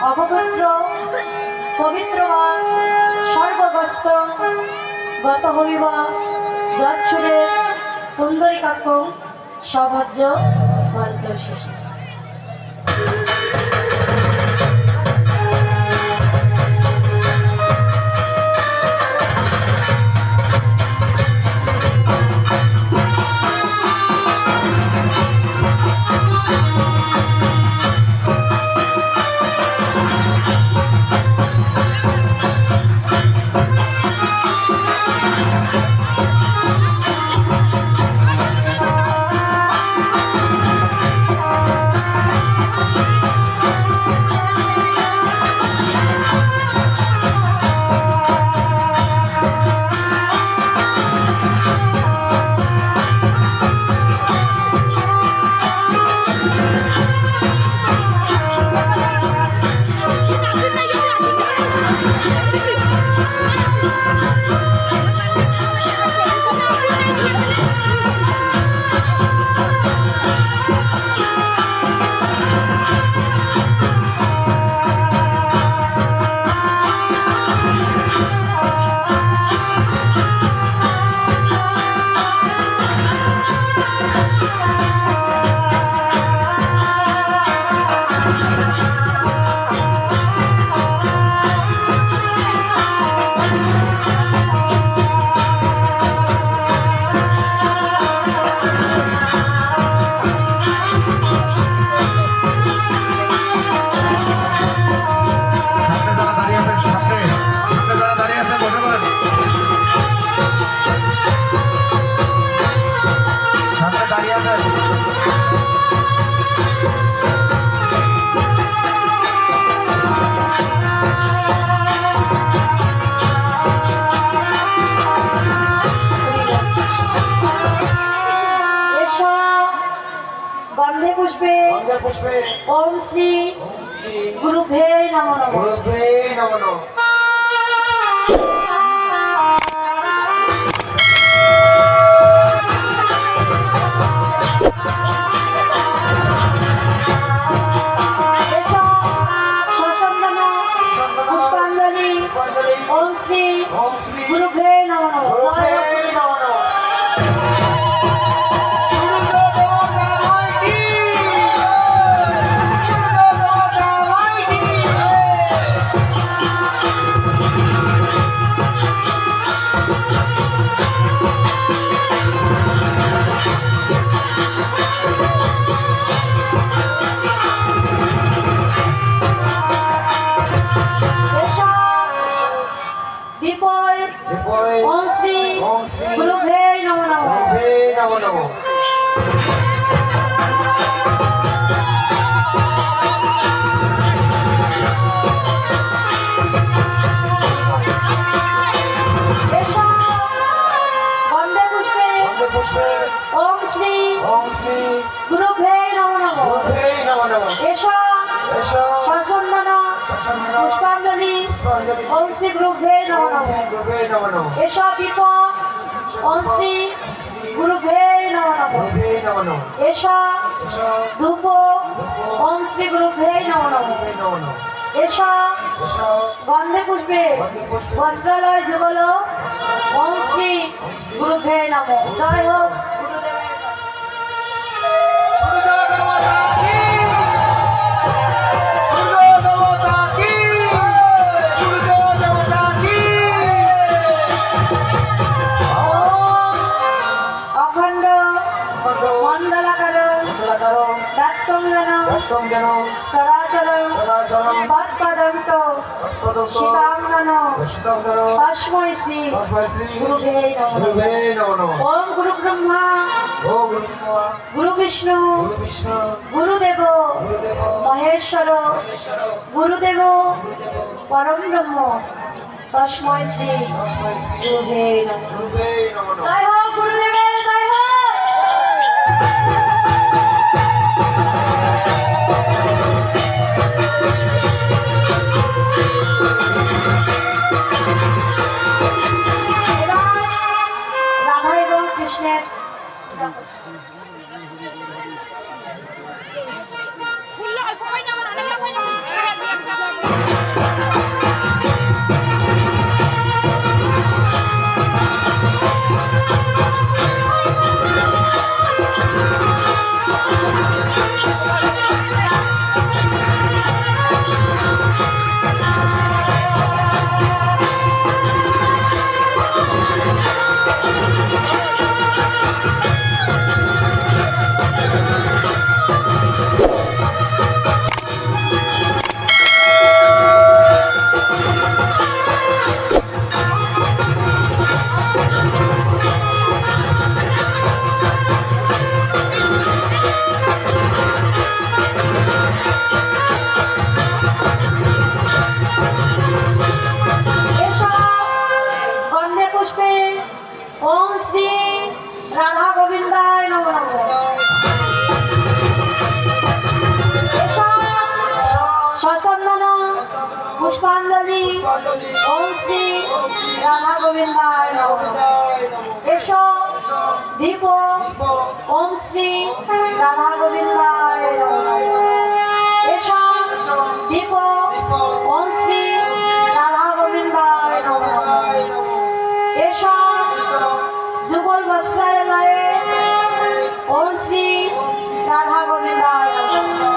অপবিত্র পবিত্র সর্বগস্ত গত হবিবা যৎসুরে পুন্দরিকাক্ষ সভজ্য মন্ত্রশিষ্য। ओम श्री गुरुभ्ये नमो नमः। गुरुभ्ये नमो नमः। ओम श्री गुरुभ्ये नमो नमः। ओम श्री गुरुभ्ये नमो नमः। गुरुभ्ये नमो नमः। वंदे पुष्पे ओम श्री गुरुभ्ये नमो नमः। गुरुभ्ये नमो नमः। ससंदन पुष्पांजलि ओम श्री गुरुभ्ये नमो नमः। गुरुभ्ये नमो नमः। एषा दीप ओम श्री गुरुभ्ये नमो नमः। गुरुभ्ये नमो नमः। एषा धूप ओम श्री गुरुभ्ये नमो नमः। गुरुभ्ये नमो नमः। एषा गंधे पुष्पे वस्त्रालय जुगल ओम श्री गुरुभ्ये नमः। जय हो ओम गुरु ब्रह्मा गुरु विष्णु गुरुदेव महेश्वर गुरुदेव परम ब्रह्म तस्मै श्री गुरुवे नमः। जय हो गुरुदेव जय हो। রাধা এবং কৃষ্ণের Kulla, al-Fawaiya, wal-Anam, wal-Anam, ওম শ্রী রাধা গোবিন্দায় নমঃ এসো দীপ ওম শ্রী রাধা গোবিন্দায় নমঃ এসো দীপ ওম শ্রী রাধা গোবিন্দায় নমঃ এসো যুগল বস্ত্রায় লয়ে ওম শ্রী রাধা গোবিন্দায় নমঃ